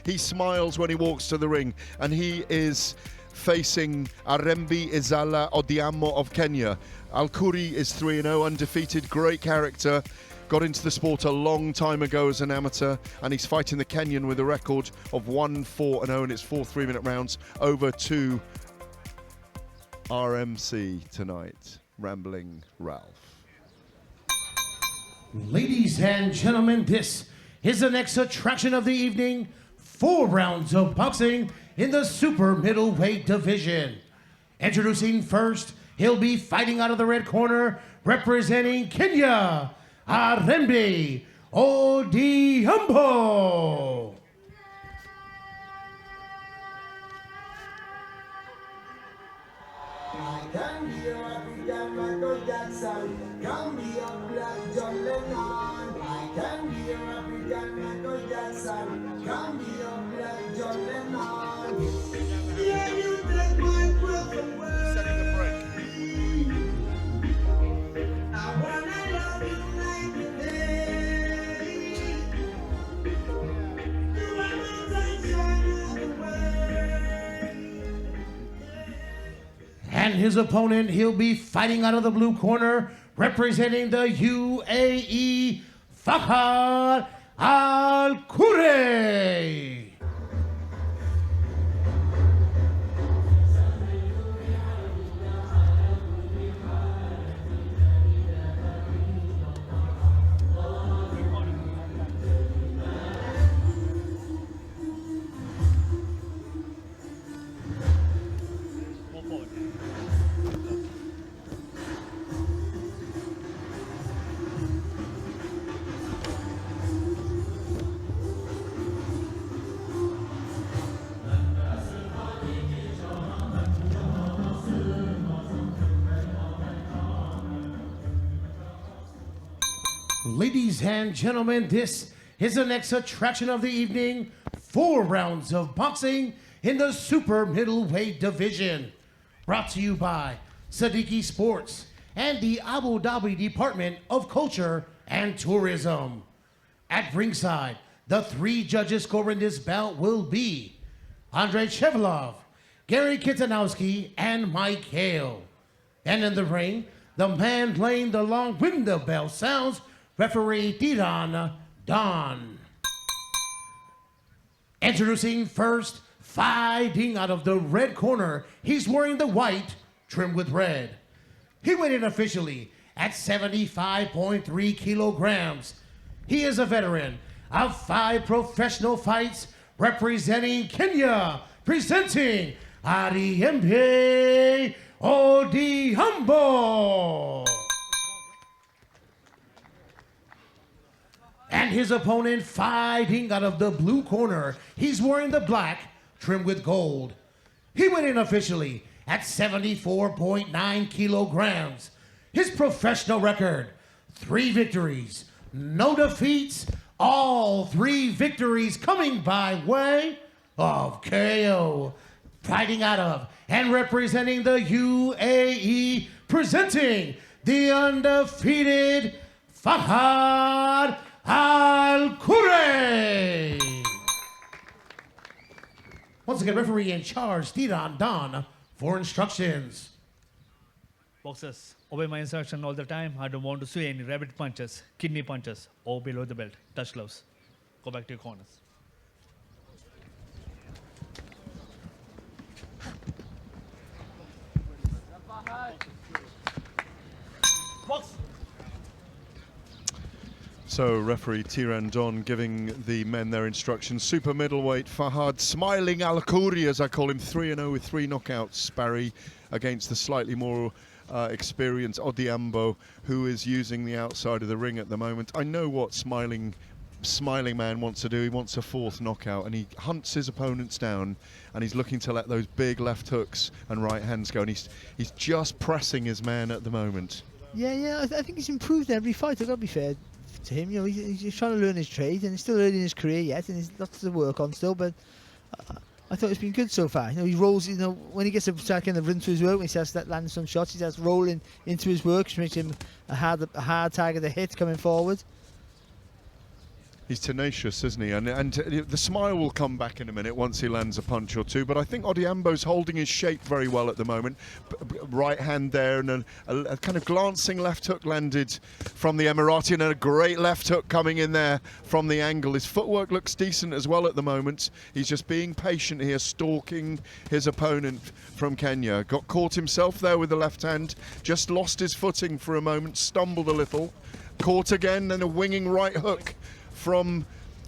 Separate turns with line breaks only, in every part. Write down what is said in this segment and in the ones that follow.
He smiles when he walks to the ring, and he is facing Ariembi Isalah Odhiambo of Kenya. Alkhoori is 3-0, undefeated, great character. Got into the sport a long time ago as an amateur, and he's fighting the Kenyan with a record of 1-4-0 in its 4 3-minute rounds over to RMC tonight. Rambling Ralph.
Ladies and gentlemen, this is the next attraction of the evening. 4 rounds of boxing in the super middleweight division. Introducing first, he'll be fighting out of the red corner, representing Kenya, Ariembi Odhiambo. And his opponent, he'll be fighting out of the blue corner, representing the UAE, Fahad Alkhoori. Ladies and gentlemen, this is the next attraction of the evening. 4 rounds of boxing in the super middleweight division. Brought to you by Siddiqui Sports and the Abu Dhabi Department of Culture and Tourism. At ringside, the 3 judges scoring this bout will be Andrei Chevalov, Gary Kitanowski, and Mike Hale. And in the ring, the man playing the long window bell sounds, referee Tiran Don. Introducing first, fighting out of the red corner, he's wearing the white trimmed with red. He weighed in officially at 75.3 kilograms. He is a veteran of 5 professional fights, representing Kenya, presenting Ariembi Odhiambo. And his opponent, fighting out of the blue corner, he's wearing the black trimmed with gold. He went in officially at 74.9 kilograms. His professional record, 3 victories, no defeats, all 3 victories coming by way of KO. Fighting out of and representing the UAE, presenting the undefeated Fahad Alkhoori. Once again, referee in charge, Tiran Don, for instructions.
Boxers, obey my instruction all the time. I don't want to see any rabbit punches, kidney punches, or below the belt. Touch gloves. Go back to your corners. Box.
So referee Tiran Don giving the men their instructions. Super middleweight Fahad, smiling Alkhoori, as I call him, 3-0 with 3 knockouts, Barry, against the slightly more experienced Odhiambo, who is using the outside of the ring at the moment. I know what smiling man wants to do. He wants a 4th knockout, and he hunts his opponents down, and he's looking to let those big left hooks and right hands go, and he's just pressing his man at the moment.
Yeah, I think he's improved every fight. I've got to be fair to him. You know, he's trying to learn his trade, and he's still early in his career yet, and he's lots to work on still. But I thought it's been good so far. You know, he rolls. You know, when he gets a kind of run to his work, when he starts landing some shots, he starts rolling into his work, which makes him a hard target to hit coming forward.
He's tenacious, isn't he? And the smile will come back in a minute once he lands a punch or two. But I think Odhiambo's holding his shape very well at the moment. Right hand there, and a kind of glancing left hook landed from the Emirati, and a great left hook coming in there from the angle. His footwork looks decent as well at the moment. He's just being patient here, stalking his opponent from Kenya. Got caught himself there with the left hand, just lost his footing for a moment, stumbled a little, caught again, and a winging right hook from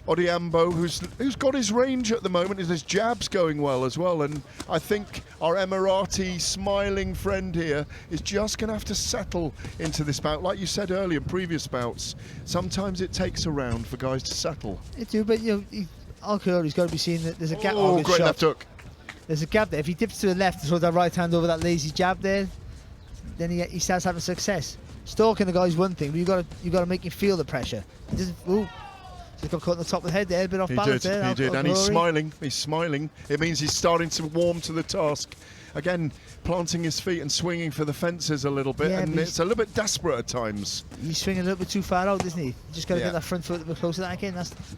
Odhiambo, who's got his range at the moment. His jab's going well as well, and I think our Emirati smiling friend here is just going to have to settle into this bout. Like you said earlier in previous bouts, sometimes it takes a round for guys to settle.
It do, but Alkhoori's got to be seeing that there's a gap.
Oh, great left hook.
There's a gap there. If he dips to the left and throws that right hand over that lazy jab there, then he starts having success. Stalking the guy's one thing, but you got to make him feel the pressure. He doesn't. Ooh. He got caught on the top of the head there, a bit off balance there.
He did, and he's smiling. He's smiling. It means he's starting to warm to the task. Again, planting his feet and swinging for the fences a little bit, and it's a little bit desperate at times.
He's swinging a little bit too far out, isn't he? You just got to get that front foot a bit closer to that again.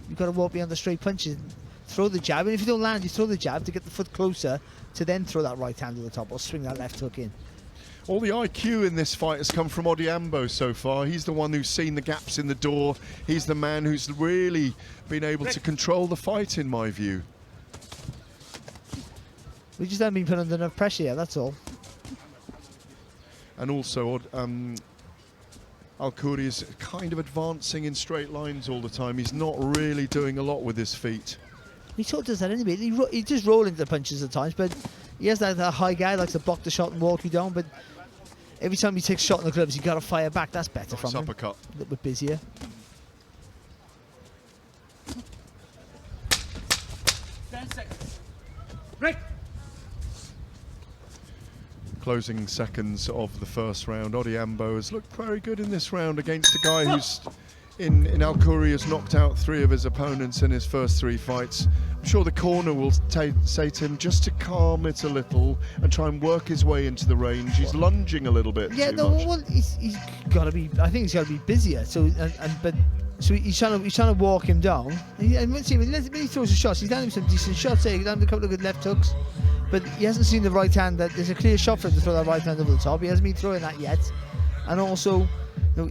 You've got to walk beyond the straight punches. Throw the jab, and if you don't land, you throw the jab to get the foot closer to then throw that right hand to the top or swing that left hook in.
All the IQ in this fight has come from Odhiambo so far. He's the one who's seen the gaps in the door. He's the man who's really been able to control the fight, in my view.
We just haven't been put under enough pressure yet, that's all.
And also, Alkhoori is kind of advancing in straight lines all the time. He's not really doing a lot with his feet.
He sort of does that anyway. He just rolls into the punches at times, but he has that high guy, likes to block the shot and walk you down, but every time he takes a shot in the gloves, you got to fire back. That's better from him.
Uppercut.
A little bit busier.
Break.
Closing seconds of the first round. Odhiambo has looked very good in this round against a guy who's in Alkhoori has knocked out 3 of his opponents in his first 3 fights. I'm sure the corner will say to him just to calm it a little and try and work his way into the range. He's lunging a little bit.
Yeah,
too much.
Well, he's got to be. I think he's got to be busier. So, so he's trying to walk him down. And when he throws the shots, he's landing some decent shots. He's landing a couple of good left hooks, but he hasn't seen the right hand. That there's a clear shot for him to throw that right hand over the top. He hasn't been throwing that yet, and also.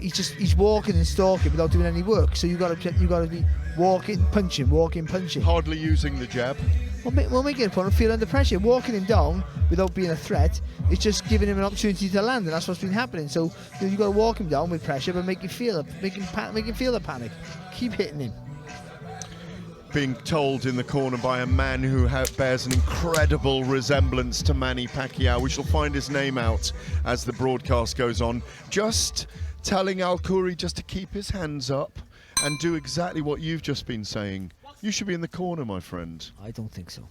He's walking and stalking without doing any work. So you got to be walking, punching.
Hardly using the jab.
Well, making a opponent feel under pressure, walking him down without being a threat. It's just giving him an opportunity to land, and that's what's been happening. So you got to walk him down with pressure, but make him feel the panic. Keep hitting him.
Being told in the corner by a man who bears an incredible resemblance to Manny Pacquiao. We shall find his name out as the broadcast goes on. Just telling Alkhoori just to keep his hands up and do exactly what you've just been saying. You should be in the corner, my friend.
I don't think so.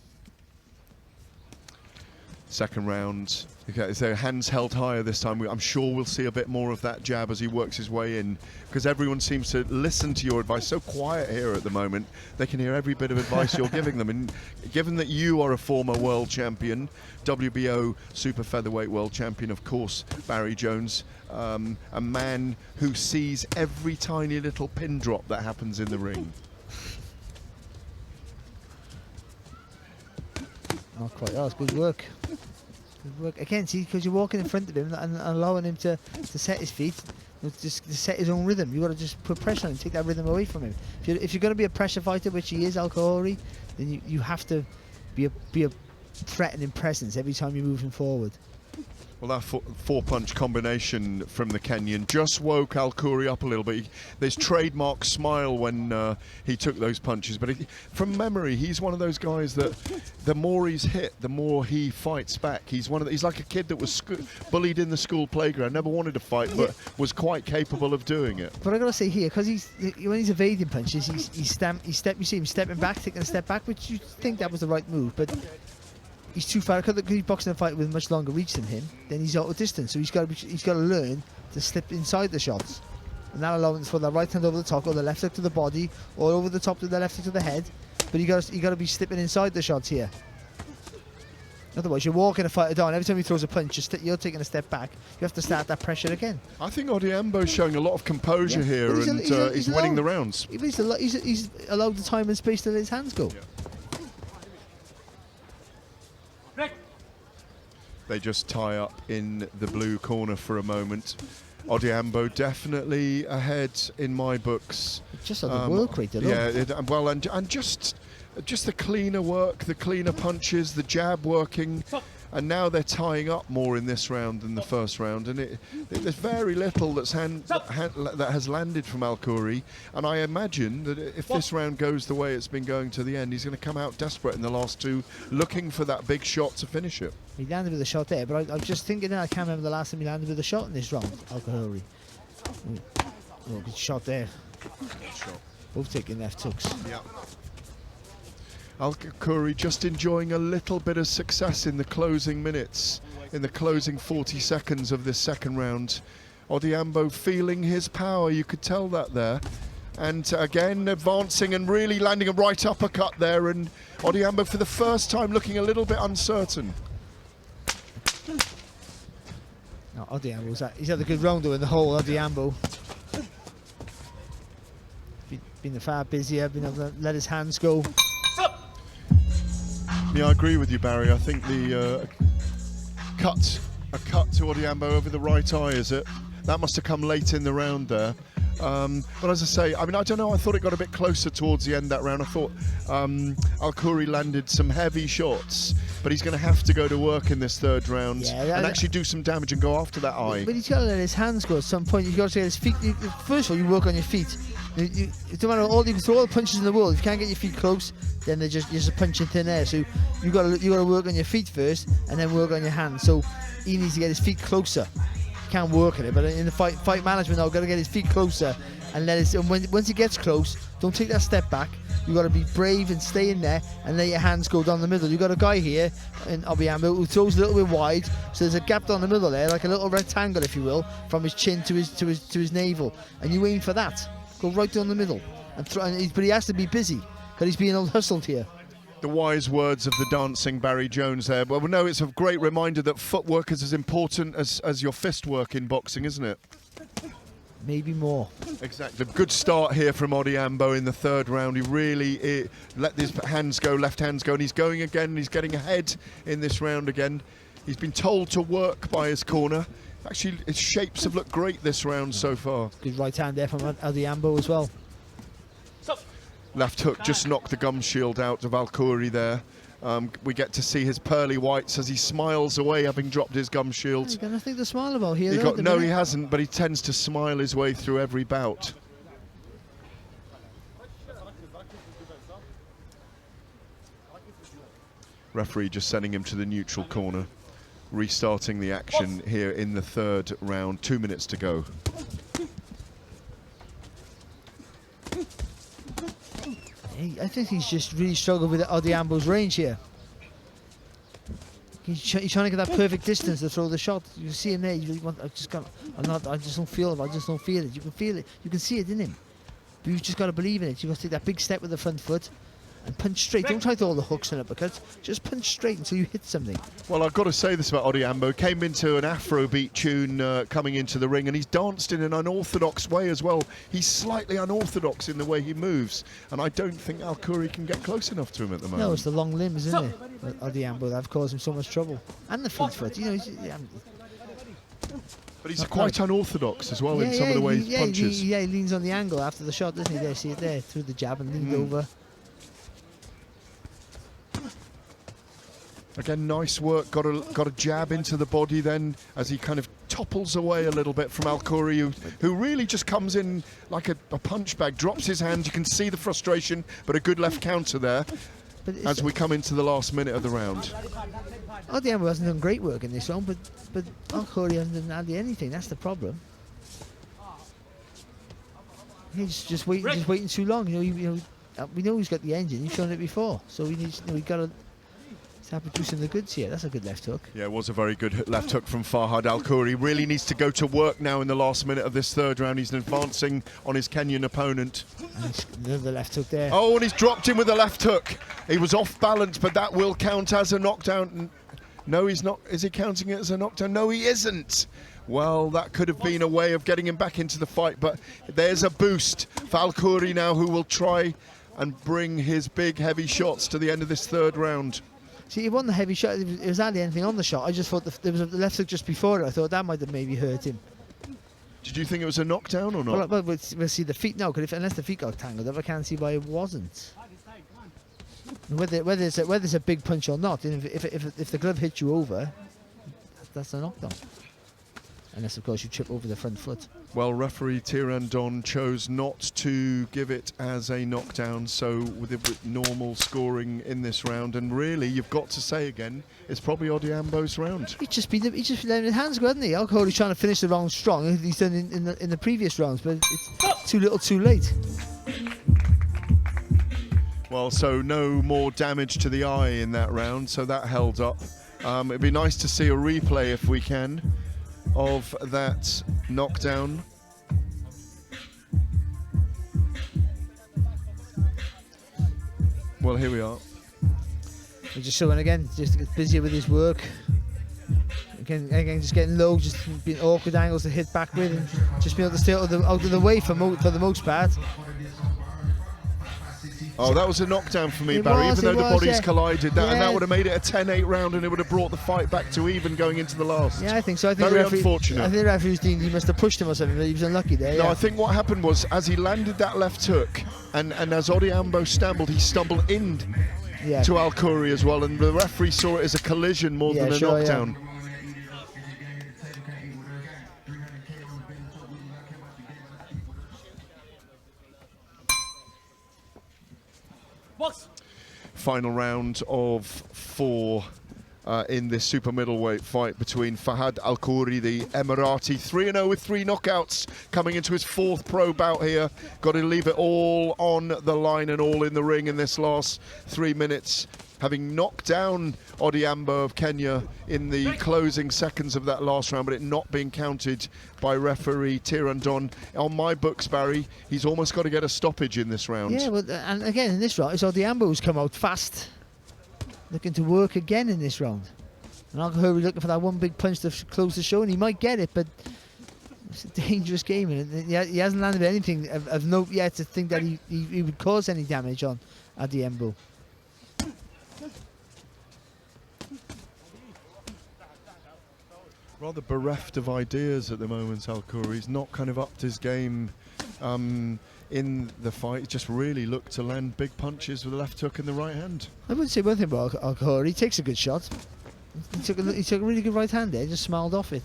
Second round. Okay, so hands held higher this time. I'm sure we'll see a bit more of that jab as he works his way in, because everyone seems to listen to your advice. So quiet here at the moment. They can hear every bit of advice you're giving them. And given that you are a former world champion, WBO super featherweight world champion, of course, Barry Jones, a man who sees every tiny little pin drop that happens in the ring.
Not quite. Oh, it's good work. Good work. Again, see, because you're walking in front of him and allowing him to set his feet, just to set his own rhythm. You've got to just put pressure on him, take that rhythm away from him. If you're going to be a pressure fighter, which he is, Alkhoori, then you have to be a threatening presence every time you're moving forward.
Well, that four-punch combination from the Kenyan just woke Alkhoori up a little bit. There's trademark smile when he took those punches. But from memory, he's one of those guys that the more he's hit, the more he fights back. He's like a kid that was bullied in the school playground, never wanted to fight, but was quite capable of doing it.
But I got to say here, because when he's evading punches, you see him stepping back, taking a step back, which you think that was the right move, but he's too far. Because he's boxing a fight with much longer reach than him, then he's out of distance. So he's got to learn to slip inside the shots, and that allows him to throw the right hand over the top, or the left hook to the body, or over the top to the left hook to the head. But you got to be slipping inside the shots here. Otherwise, you're walking a fighter down. Every time he throws a punch, you're taking a step back. You have to start that pressure again.
I think Odhiambo's showing a lot of composure here,
Well,
and he's winning the rounds.
He's allowed the time and space to let his hands go.
Yeah. They just tie up in the blue corner for a moment. Odhiambo definitely ahead in my books.
Just on the work rate alone.
Yeah, well, and just the cleaner work, the cleaner punches, the jab working, and now they're tying up more in this round than the first round, and there's very little that has landed from Alkhoori, and I imagine that if this round goes the way it's been going to the end, he's going to come out desperate in the last two, looking for that big shot to finish it.
He landed with a shot there, but I'm just thinking now, I can't remember the last time he landed with a shot in this round, Alkhoori. Oh, good shot there.
Good shot.
Both taking left hooks.
Yeah. Alkhoori just enjoying a little bit of success in the closing minutes, in the closing 40 seconds of this second round. Odhiambo feeling his power, you could tell that there. And again, advancing and really landing a right uppercut there, and Odhiambo for the first time looking a little bit uncertain.
No, Odhiambo's he's had a good round though in the whole. Odhiambo been far busier, been able to let his hands go.
Yeah, I agree with you, Barry. I think the a cut to Odhiambo over the right eye, is it? That must have come late in the round there. But as I say, I mean, I don't know, I thought it got a bit closer towards the end that round. I thought Alkhoori landed some heavy shots, but he's going to have to go to work in this third round and actually do some damage and go after that eye.
But he's got to let his hands go at some point. You've got to get his feet. First of all, you work on your feet. It don't matter, you can throw all the punches in the world. If you can't get your feet close, then you're just punching thin air. So you got to work on your feet first, and then work on your hands. So he needs to get his feet closer. He can't work at it, but in the fight management now, got to get his feet closer and let his. And once he gets close, don't take that step back. You got to be brave and stay in there and let your hands go down the middle. You got a guy here in Odhiambo who throws a little bit wide, so there's a gap down the middle there, like a little rectangle, if you will, from his chin to his navel, and you aim for that. Go right down the middle, but he has to be busy because he's being out-hustled here.
The wise words of the dancing Barry Jones there. Well, no, it's a great reminder that footwork is as important as your fist work in boxing, isn't it?
Maybe more.
Exactly. Good start here from Odhiambo in the third round. He really let his hands go, left hands go, and he's going again, and he's getting ahead in this round again. He's been told to work by his corner. Actually, his shapes have looked great this round so far.
Good right hand there from Odhiambo as well.
Left hook just knocked the gum shield out of Alkhoori there. We get to see his pearly whites as he smiles away, having dropped his gum shield.
He's got nothing to smile about here.
No, he hasn't, but he tends to smile his way through every bout. Referee just sending him to the neutral corner. Restarting the action here in the third round. 2 minutes to go.
I think he's just really struggled with Odhiambo's range here. He's trying to get that perfect distance to throw the shot. You see him there. I just don't feel it. I just don't feel it. You can feel it. You can see it in him. But you've just got to believe in it. You've got to take that big step with the front foot and punch straight. Don't try to all the hooks and uppercuts. Just punch straight until you hit something.
Well, I've got to say this about Odhiambo. Came into an Afrobeat tune coming into the ring, and he's danced in an unorthodox way as well. He's slightly unorthodox in the way he moves, and I don't think Alkhoori can get close enough to him at the moment.
No, it's the long limbs, isn't it? Odhiambo that have caused him so much trouble. And the front foot. You know,
but he's quite unorthodox as well in some of the way he punches.
He leans on the angle after the shot, doesn't he? There, see it there, through the jab and leaned over.
Again, nice work. Got a jab into the body then as he kind of topples away a little bit from Alkhoori, who really just comes in like a punch bag, drops his hand. You can see the frustration, but a good left counter there as we come into the last minute of the round.
Odhiambo hasn't done great work in this round, but Alkhoori hasn't done anything. That's the problem. He's just waiting too long. We know he's got the engine. He's shown it before, so we've got to start producing the goods here. That's a good left hook. Yeah,
it was a very good left hook from Fahad Alkhoori. Really needs to go to work now in the last minute of this third round. He's advancing on his Kenyan opponent.
And another left hook there.
Oh, and he's dropped him with a left hook. He was off balance, but that will count as a knockdown. No, he's not. Is he counting it as a knockdown? No, he isn't. Well, that could have been a way of getting him back into the fight, but there's a boost for Alkhoori now, who will try and bring his big, heavy shots to the end of this third round.
See, he won the heavy shot. It was hardly anything on the shot. I just thought there was a left hook just before it. I thought that might have maybe hurt him.
Did you think it was a knockdown or not?
Well, we'll see the feet now, because unless the feet got tangled up, I can't see why it wasn't. And whether it's a big punch or not, if the glove hits you over, that's a knockdown. Unless, of course, you trip over the front foot.
Well, referee Tirandon chose not to give it as a knockdown, so with normal scoring in this round. And really, you've got to say again, it's probably Odhiambo's round.
He's just letting his hands go, hasn't he? Alkhoori's trying to finish the round strong. He's done in the previous rounds, but it's too little, too late.
Well, so no more damage to the eye in that round, so that held up. It'd be nice to see a replay if we can of that knockdown. Well, here we are.
We're just showing again, just to get busier with his work. Again, just getting low, just being awkward angles to hit back with, and just being able to stay out of the way for the most part.
Oh, that was a knockdown for me, Barry, even though the bodies collided. And that would have made it a 10-8 round, and it would have brought the fight back to even going into the last.
Yeah, I think so. I think
very unfortunate.
I think the referee was thinking he must have pushed him or something, but he was unlucky there.
No, I think what happened was, as he landed that left hook, and as Odhiambo stumbled, he stumbled in to Alkhoori as well, and the referee saw it as a collision more than a knockdown. Final round of 4 in this super middleweight fight between Fahad Alkhoori, the Emirati, 3-0 with 3 knockouts, coming into his 4th pro bout here. Got to leave it all on the line and all in the ring in this last 3 minutes, having knocked down Odhiambo of Kenya in the closing seconds of that last round, but it not being counted by referee Tirandon. On my books, Barry, he's almost got to get a stoppage in this round.
Yeah, well, and again in this round, it's Odhiambo who's come out fast, looking to work again in this round. And Alkhoori looking for that one big punch to close the show, and he might get it, but it's a dangerous game, and he hasn't landed anything of note yet to think that he would cause any damage on Odhiambo.
Rather bereft of ideas at the moment, Alkhoori. He's not kind of upped his game in the fight. He just really looked to land big punches with the left hook and the right hand.
I wouldn't say one thing about Alkhoori. He takes a good shot. He took a really good right hand there, just smiled off it.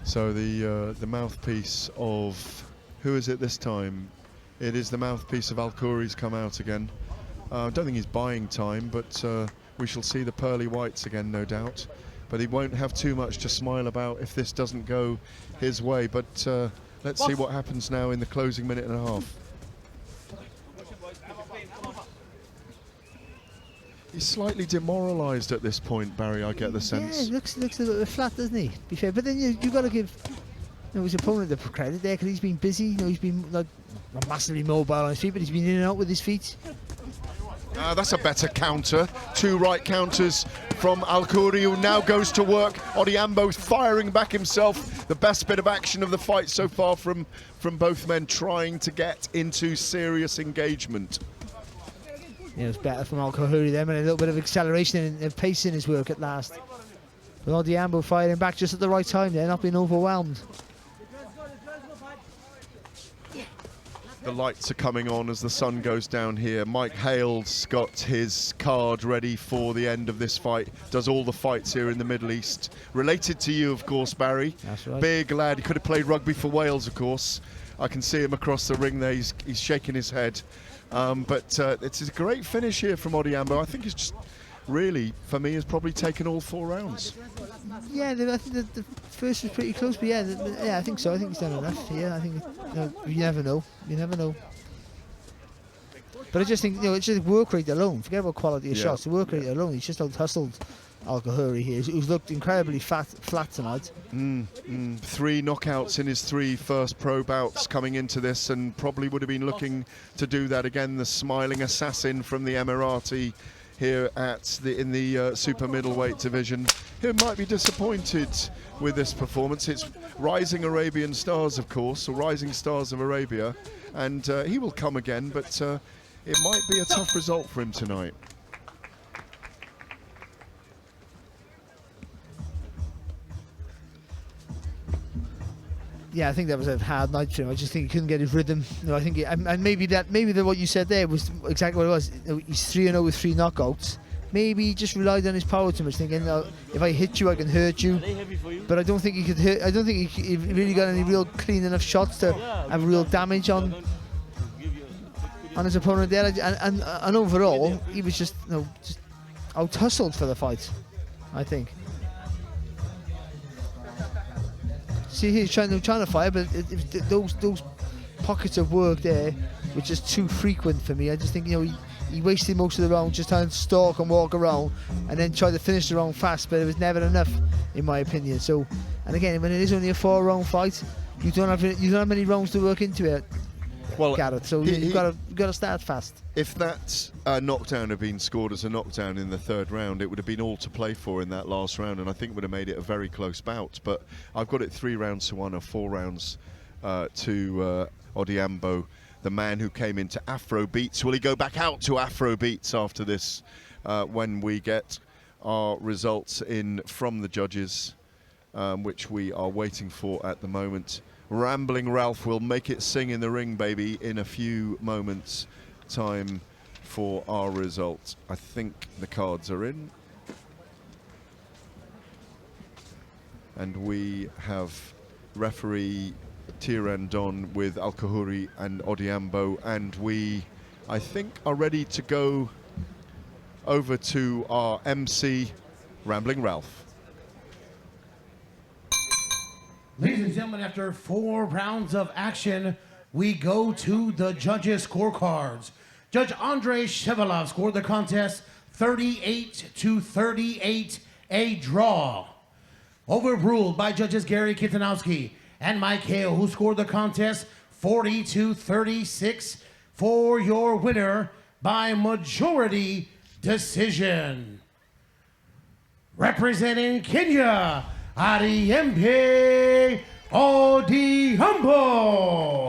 So the mouthpiece of, who is it this time? It is the mouthpiece of Alkhoori's come out again. I don't think he's buying time, but we shall see the pearly whites again, no doubt. But he won't have too much to smile about if this doesn't go his way. But let's see what happens now in the closing minute and a half. He's slightly demoralised at this point, Barry, I get the sense.
Yeah, he looks a little bit flat, doesn't he? Be fair. But then you've got to give his opponent the credit there, because he's been busy. He's been not massively mobile on his feet, but he's been in and out with his feet.
That's a better counter. 2 right counters from Alkhoori, who now goes to work. Odhiambo firing back himself. The best bit of action of the fight so far from both men, trying to get into serious engagement.
Yeah, it was better from Alkhoori then, and a little bit of acceleration and pace in his work at last. But Odhiambo firing back just at the right time there, not being overwhelmed.
The lights are coming on as the sun goes down here. Mike Hale's got his card ready for the end of this fight. Does all the fights here in the Middle East. Related to you, of course, Barry.
That's right.
Big lad. He could have played rugby for Wales, of course. I can see him across the ring there. He's shaking his head. But it's a great finish here from Odhiambo. I think it's just really, for me, has probably taken all 4 rounds.
Yeah, I think the first was pretty close, but yeah, I think so. I think he's done enough. Yeah, I think you never know. You never know. But I just think, it's just work rate alone. Forget about quality of shots. The work rate alone, he's just out-hustled Alkhoori here, who's looked incredibly flat tonight.
3 knockouts in his 3 first pro bouts coming into this, and probably would have been looking to do that again. The smiling assassin from the Emirati here in the super middleweight division, who might be disappointed with this performance. It's rising Arabian stars, of course, or rising stars of Arabia, and he will come again, but it might be a tough result for him tonight.
Yeah, I think that was a hard night for him. I just think he couldn't get his rhythm. No, I think, and maybe what you said there was exactly what it was. He's 3-0 with 3 knockouts. Maybe he just relied on his power too much, thinking, if I hit you, I can hurt you. But I don't think he could hurt. I don't think he really got any real clean enough shots to have real damage on his opponent there. And overall, he was just out hustled for the fight, I think. See, he's trying to fire, but those pockets of work there were just too frequent for me. I just think, he wasted most of the round just trying to stalk and walk around, and then try to finish the round fast, but it was never enough, in my opinion. So, and again, when it is only a 4-round fight, you don't have many rounds to work into it. Well, Gareth, so you've got to start fast.
If that knockdown had been scored as a knockdown in the 3rd round, it would have been all to play for in that last round, and I think would have made it a very close bout. But I've got it 3 rounds to 1 or 4 rounds to Odhiambo, the man who came into Afro beats. Will he go back out to Afro beats after this when we get our results in from the judges, which we are waiting for at the moment? Rambling Ralph will make it sing in the ring, baby, in a few moments' time for our result. I think the cards are in. And we have referee Tirandon with Alkhoori and Odhiambo, and we, I think, are ready to go over to our MC, Rambling Ralph.
Ladies and gentlemen, after 4 rounds of action, we go to the judges' scorecards. Judge Andrei Shevelov scored the contest 38-38, a draw. Overruled by judges Gary Kitanowski and Mike Hale, who scored the contest 40-36 for your winner by majority decision. Representing Kenya, Ariembi Odhiambo.